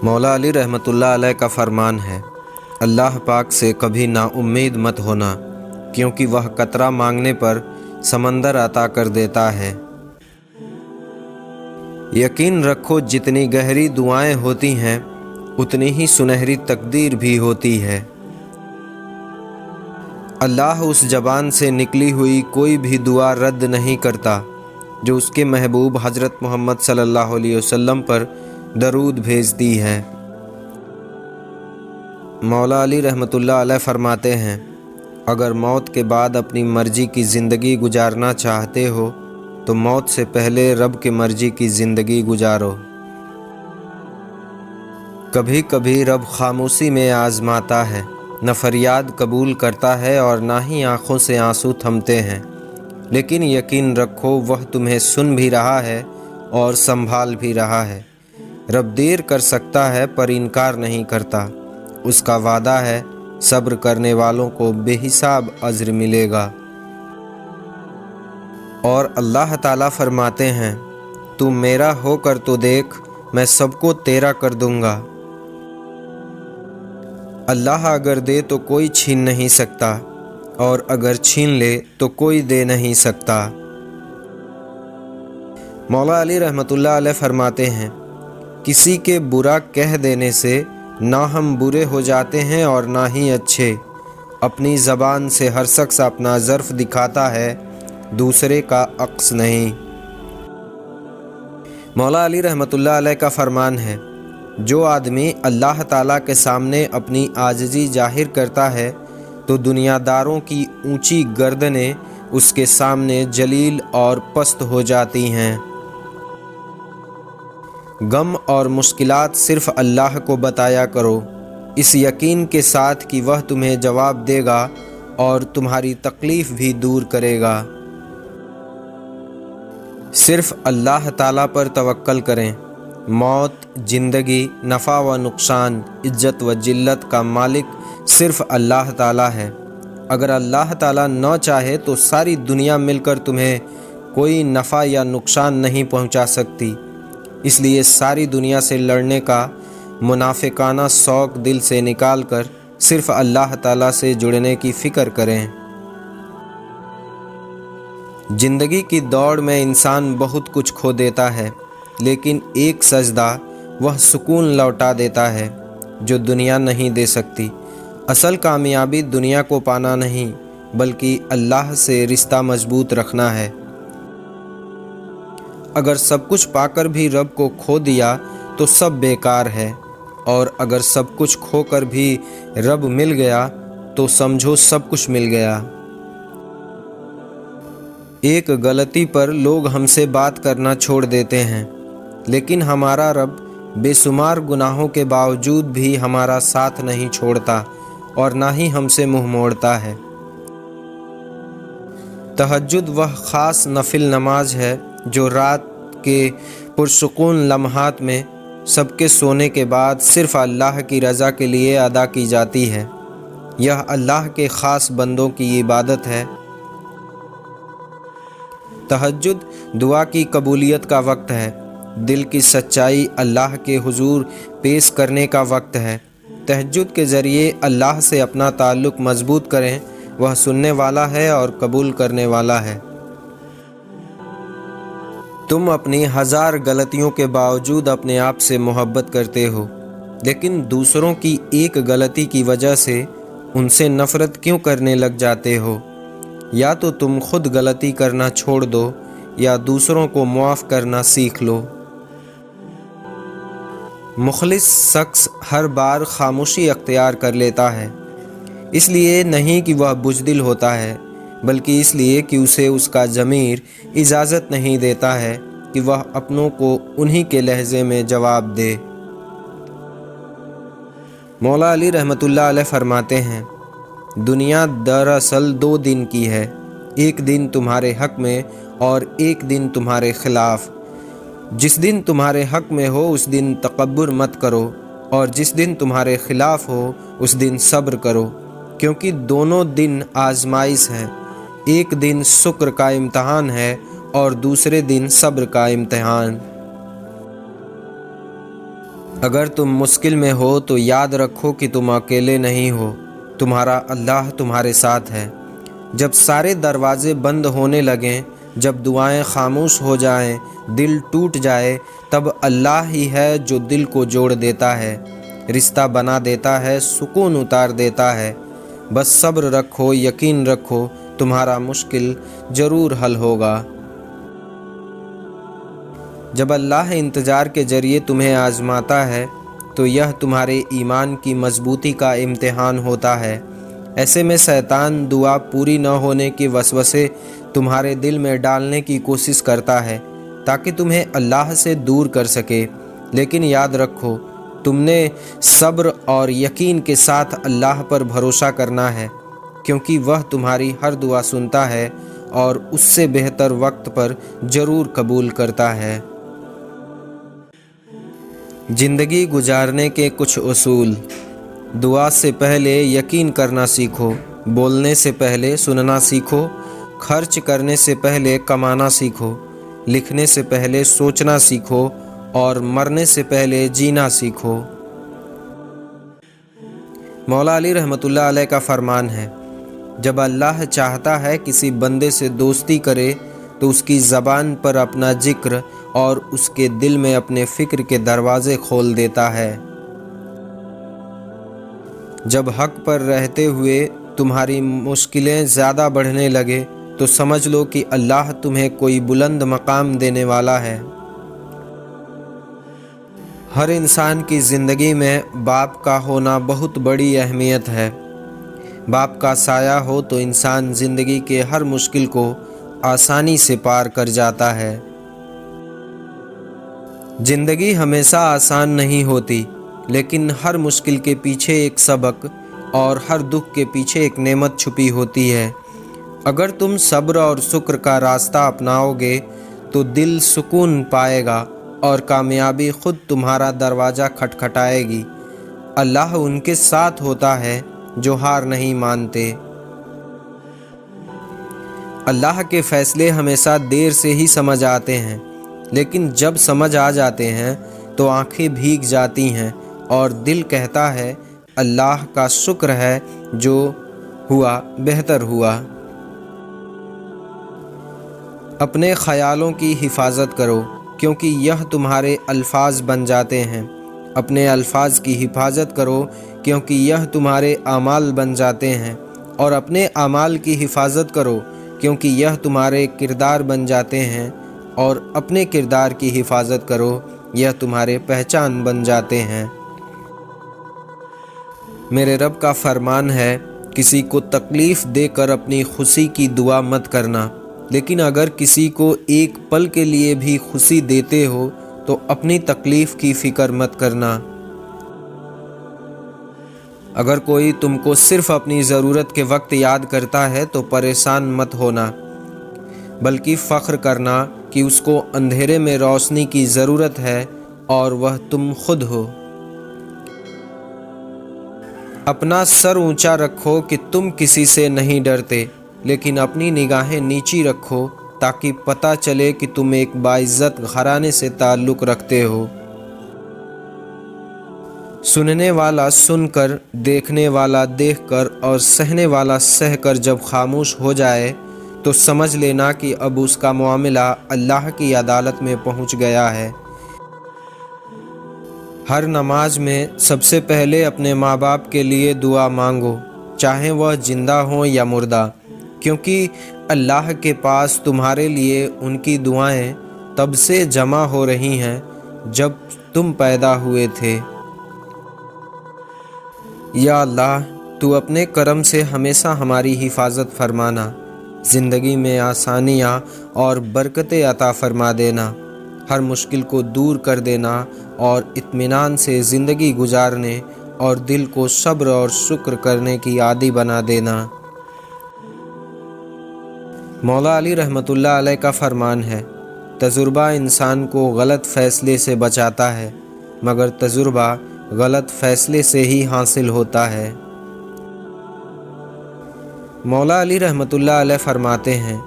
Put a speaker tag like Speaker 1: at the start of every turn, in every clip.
Speaker 1: مولا علی رحمتullah علیہ کا فرمان ہے، اللہ پاک سے کبھی نا امید مت ہونا، کیونکہ وہ قطرہ مانگنے پر سمندر عطا کر دیتا ہے۔ یقین رکھو جتنی گہری دعائیں ہوتی ہیں اتنی ہی سنہری تقدیر بھی ہوتی ہے۔ اللہ اس زبان سے نکلی ہوئی کوئی بھی دعا رد نہیں کرتا جو اس کے محبوب حضرت محمد صلی اللہ علیہ وسلم پر درود بھیجتی ہے۔ مولا علی رحمتullah علیہ فرماتے ہیں، اگر موت کے بعد اپنی مرضی کی زندگی گزارنا چاہتے ہو تو موت سے پہلے رب کی مرضی کی زندگی گزارو۔ کبھی کبھی رب خاموشی میں آزماتا ہے، نہ فریاد قبول کرتا ہے اور نہ ہی آنکھوں سے آنسو تھمتے ہیں، لیکن یقین رکھو وہ تمہیں سن بھی رہا ہے اور سنبھال بھی رہا ہے۔ رب دیر کر سکتا ہے پر انکار نہیں کرتا، اس کا وعدہ ہے صبر کرنے والوں کو بے حساب اجر ملے گا۔ اور اللہ تعالیٰ فرماتے ہیں، تو میرا ہو کر تو دیکھ، میں سب کو تیرا کر دوں گا۔ اللہ اگر دے تو کوئی چھین نہیں سکتا، اور اگر چھین لے تو کوئی دے نہیں سکتا۔ مولا علی رحمتullah علیہ فرماتے ہیں، کسی کے برا کہہ دینے سے نہ ہم برے ہو جاتے ہیں اور نہ ہی اچھے۔ اپنی زبان سے ہر شخص اپنا ظرف دکھاتا ہے، دوسرے کا عکس نہیں۔ مولا علی رحمتullah علیہ کا فرمان ہے، جو آدمی اللہ تعالیٰ کے سامنے اپنی عاجزی ظاہر کرتا ہے تو دنیا داروں کی اونچی گردنیں اس کے سامنے جلیل اور پست ہو جاتی ہیں۔ غم اور مشکلات صرف اللہ کو بتایا کرو، اس یقین کے ساتھ کہ وہ تمہیں جواب دے گا اور تمہاری تکلیف بھی دور کرے گا۔ صرف اللہ تعالیٰ پر توکل کریں۔ موت، زندگی، نفع و نقصان، عزت و ذلت کا مالک صرف اللہ تعالیٰ ہے۔ اگر اللہ تعالیٰ نہ چاہے تو ساری دنیا مل کر تمہیں کوئی نفع یا نقصان نہیں پہنچا سکتی، اس لیے ساری دنیا سے لڑنے کا منافقانہ شوق دل سے نکال کر صرف اللہ تعالیٰ سے جڑنے کی فکر کریں۔ زندگی کی دوڑ میں انسان بہت کچھ کھو دیتا ہے، لیکن ایک سجدہ وہ سکون لوٹا دیتا ہے جو دنیا نہیں دے سکتی۔ اصل کامیابی دنیا کو پانا نہیں بلکہ اللہ سے رشتہ مضبوط رکھنا ہے۔ اگر سب کچھ پا کر بھی رب کو کھو دیا تو سب بیکار ہے، اور اگر سب کچھ کھو کر بھی رب مل گیا تو سمجھو سب کچھ مل گیا۔ ایک غلطی پر لوگ ہم سے بات کرنا چھوڑ دیتے ہیں، لیکن ہمارا رب بے شمار گناہوں کے باوجود بھی ہمارا ساتھ نہیں چھوڑتا اور نہ ہی ہم سے منہ موڑتا ہے۔ تہجد وہ خاص نفل نماز ہے جو رات کے پرسکون لمحات میں سب کے سونے کے بعد صرف اللہ کی رضا کے لیے ادا کی جاتی ہے۔ یہ اللہ کے خاص بندوں کی عبادت ہے۔ تہجد دعا کی قبولیت کا وقت ہے، دل کی سچائی اللہ کے حضور پیش کرنے کا وقت ہے۔ تہجد کے ذریعے اللہ سے اپنا تعلق مضبوط کریں، وہ سننے والا ہے اور قبول کرنے والا ہے۔ تم اپنی ہزار غلطیوں کے باوجود اپنے آپ سے محبت کرتے ہو، لیکن دوسروں کی ایک غلطی کی وجہ سے ان سے نفرت کیوں کرنے لگ جاتے ہو؟ یا تو تم خود غلطی کرنا چھوڑ دو یا دوسروں کو معاف کرنا سیکھ لو۔ مخلص شخص ہر بار خاموشی اختیار کر لیتا ہے، اس لیے نہیں کہ وہ بزدل ہوتا ہے، بلکہ اس لیے کہ اسے اس کا ضمیر اجازت نہیں دیتا ہے کہ وہ اپنوں کو انہی کے لہجے میں جواب دے۔ مولا علی رحمتullah علیہ فرماتے ہیں، دنیا دراصل 2 دن کی ہے، ایک دن تمہارے حق میں اور ایک دن تمہارے خلاف۔ جس دن تمہارے حق میں ہو اس دن تکبر مت کرو، اور جس دن تمہارے خلاف ہو اس دن صبر کرو، کیونکہ دونوں دن آزمائش ہے۔ ایک دن شکر کا امتحان ہے اور دوسرے دن صبر کا امتحان۔ اگر تم مشکل میں ہو تو یاد رکھو کہ تم اکیلے نہیں ہو، تمہارا اللہ تمہارے ساتھ ہے۔ جب سارے دروازے بند ہونے لگیں، جب دعائیں خاموش ہو جائیں، دل ٹوٹ جائے، تب اللہ ہی ہے جو دل کو جوڑ دیتا ہے، رشتہ بنا دیتا ہے، سکون اتار دیتا ہے۔ بس صبر رکھو، یقین رکھو، تمہارا مشکل ضرور حل ہوگا۔ جب اللہ انتظار کے ذریعے تمہیں آزماتا ہے تو یہ تمہارے ایمان کی مضبوطی کا امتحان ہوتا ہے۔ ایسے میں شیطان دعا پوری نہ ہونے کے وسوسے تمہارے دل میں ڈالنے کی کوشش کرتا ہے تاکہ تمہیں اللہ سے دور کر سکے، لیکن یاد رکھو تم نے صبر اور یقین کے ساتھ اللہ پر بھروسہ کرنا ہے، کیونکہ وہ تمہاری ہر دعا سنتا ہے اور اس سے بہتر وقت پر ضرور قبول کرتا ہے۔ زندگی گزارنے کے کچھ اصول۔ دعا سے پہلے یقین کرنا سیکھو، بولنے سے پہلے سننا سیکھو، خرچ کرنے سے پہلے کمانا سیکھو، لکھنے سے پہلے سوچنا سیکھو اور مرنے سے پہلے جینا سیکھو۔ مولا علی رحمۃ اللہ علیہ کا فرمان ہے، جب اللہ چاہتا ہے کسی بندے سے دوستی کرے تو اس کی زبان پر اپنا ذکر اور اس کے دل میں اپنے فکر کے دروازے کھول دیتا ہے۔ جب حق پر رہتے ہوئے تمہاری مشکلیں زیادہ بڑھنے لگے تو سمجھ لو کہ اللہ تمہیں کوئی بلند مقام دینے والا ہے۔ ہر انسان کی زندگی میں باپ کا ہونا بہت بڑی اہمیت ہے۔ باپ کا سایہ ہو تو انسان زندگی کے ہر مشکل کو آسانی سے پار کر جاتا ہے۔ زندگی ہمیشہ آسان نہیں ہوتی، لیکن ہر مشکل کے پیچھے ایک سبق اور ہر دکھ کے پیچھے ایک نعمت چھپی ہوتی ہے۔ اگر تم صبر اور شکر کا راستہ اپناؤ گے تو دل سکون پائے گا اور کامیابی خود تمہارا دروازہ کھٹکھٹائے گی۔ اللہ ان کے ساتھ ہوتا ہے جو ہار نہیں مانتے۔ اللہ کے فیصلے ہمیشہ دیر سے ہی سمجھ آتے ہیں، لیکن جب سمجھ آ جاتے ہیں تو آنکھیں بھیگ جاتی ہیں اور دل کہتا ہے اللہ کا شکر ہے، جو ہوا بہتر ہوا۔ اپنے خیالوں کی حفاظت کرو، کیونکہ یہ تمہارے الفاظ بن جاتے ہیں۔ اپنے الفاظ کی حفاظت کرو، کیونکہ یہ تمہارے اعمال بن جاتے ہیں، اور اپنے اعمال کی حفاظت کرو، کیونکہ یہ تمہارے کردار بن جاتے ہیں، اور اپنے کردار کی حفاظت کرو، یہ تمہارے پہچان بن جاتے ہیں۔ میرے رب کا فرمان ہے، کسی کو تکلیف دے کر اپنی خوشی کی دعا مت کرنا، لیکن اگر کسی کو ایک پل کے لیے بھی خوشی دیتے ہو تو اپنی تکلیف کی فکر مت کرنا۔ اگر کوئی تم کو صرف اپنی ضرورت کے وقت یاد کرتا ہے تو پریشان مت ہونا، بلکہ فخر کرنا کہ اس کو اندھیرے میں روشنی کی ضرورت ہے اور وہ تم خود ہو۔ اپنا سر اونچا رکھو کہ تم کسی سے نہیں ڈرتے، لیکن اپنی نگاہیں نیچی رکھو تاکہ پتہ چلے کہ تم ایک باعزت گھرانے سے تعلق رکھتے ہو۔ سننے والا سن کر، دیکھنے والا دیکھ کر اور سہنے والا سہ کر جب خاموش ہو جائے تو سمجھ لینا کہ اب اس کا معاملہ اللہ کی عدالت میں پہنچ گیا ہے۔ ہر نماز میں سب سے پہلے اپنے ماں باپ کے لیے دعا مانگو، چاہے وہ زندہ ہوں یا مردہ، کیونکہ اللہ کے پاس تمہارے لیے ان کی دعائیں تب سے جمع ہو رہی ہیں جب تم پیدا ہوئے تھے۔ یا اللہ، تو اپنے کرم سے ہمیشہ ہماری حفاظت فرمانا، زندگی میں آسانیاں اور برکتیں عطا فرما دینا، ہر مشکل کو دور کر دینا اور اطمینان سے زندگی گزارنے اور دل کو صبر اور شکر کرنے کی عادی بنا دینا۔ مولا علی رحمۃ اللہ علیہ کا فرمان ہے، تجربہ انسان کو غلط فیصلے سے بچاتا ہے، مگر تجربہ غلط فیصلے سے ہی حاصل ہوتا ہے۔ مولا علی رحمۃ اللہ علیہ فرماتے ہیں،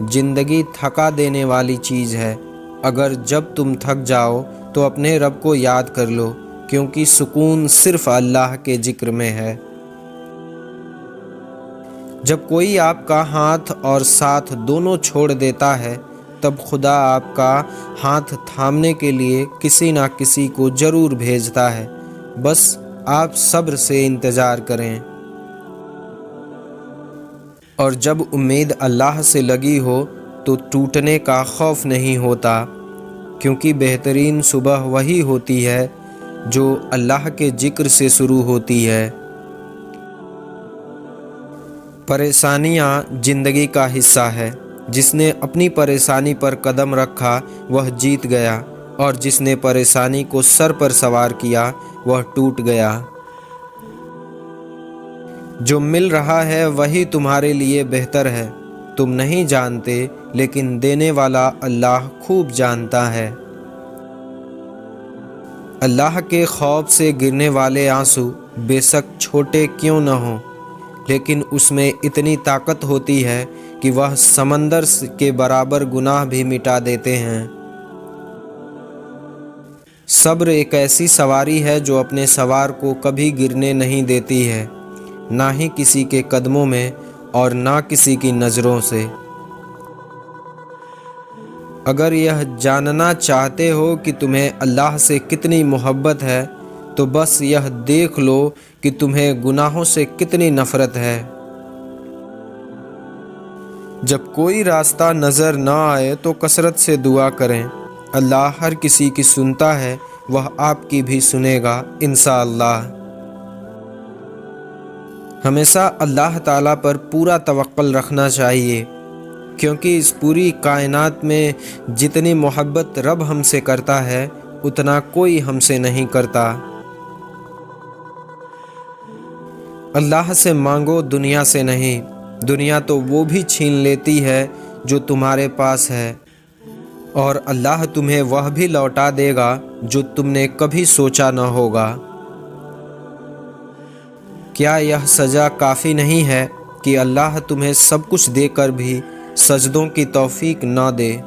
Speaker 1: زندگی تھکا دینے والی چیز ہے۔ اگر جب تم تھک جاؤ تو اپنے رب کو یاد کر لو، کیونکہ سکون صرف اللہ کے ذکر میں ہے۔ جب کوئی آپ کا ہاتھ اور ساتھ دونوں چھوڑ دیتا ہے، تب خدا آپ کا ہاتھ تھامنے کے لیے کسی نہ کسی کو ضرور بھیجتا ہے۔ بس آپ صبر سے انتظار کریں۔ اور جب امید اللہ سے لگی ہو تو ٹوٹنے کا خوف نہیں ہوتا، کیونکہ بہترین صبح وہی ہوتی ہے جو اللہ کے ذکر سے شروع ہوتی ہے۔ پریشانیاں زندگی کا حصہ ہے۔ جس نے اپنی پریشانی پر قدم رکھا وہ جیت گیا، اور جس نے پریشانی کو سر پر سوار کیا وہ ٹوٹ گیا۔ جو مل رہا ہے وہی تمہارے لیے بہتر ہے۔ تم نہیں جانتے، لیکن دینے والا اللہ خوب جانتا ہے۔ اللہ کے خوف سے گرنے والے آنسو بے شک چھوٹے کیوں نہ ہوں، لیکن اس میں اتنی طاقت ہوتی ہے کہ وہ سمندر کے برابر گناہ بھی مٹا دیتے ہیں۔ صبر ایک ایسی سواری ہے جو اپنے سوار کو کبھی گرنے نہیں دیتی ہے، نہ ہی کسی کے قدموں میں اور نہ کسی کی نظروں سے۔ اگر یہ جاننا چاہتے ہو کہ تمہیں اللہ سے کتنی محبت ہے تو بس یہ دیکھ لو کہ تمہیں گناہوں سے کتنی نفرت ہے۔ جب کوئی راستہ نظر نہ آئے تو کثرت سے دعا کریں۔ اللہ ہر کسی کی سنتا ہے، وہ آپ کی بھی سنے گا انشاءاللہ۔ ہمیشہ اللہ تعالیٰ پر پورا توکل رکھنا چاہیے، کیونکہ اس پوری کائنات میں جتنی محبت رب ہم سے کرتا ہے اتنا کوئی ہم سے نہیں کرتا۔ اللہ سے مانگو، دنیا سے نہیں۔ دنیا تو وہ بھی چھین لیتی ہے جو تمہارے پاس ہے، اور اللہ تمہیں وہ بھی لوٹا دے گا جو تم نے کبھی سوچا نہ ہوگا۔ کیا یہ سزا کافی نہیں ہے کہ اللہ تمہیں سب کچھ دے کر بھی سجدوں کی توفیق نہ دے؟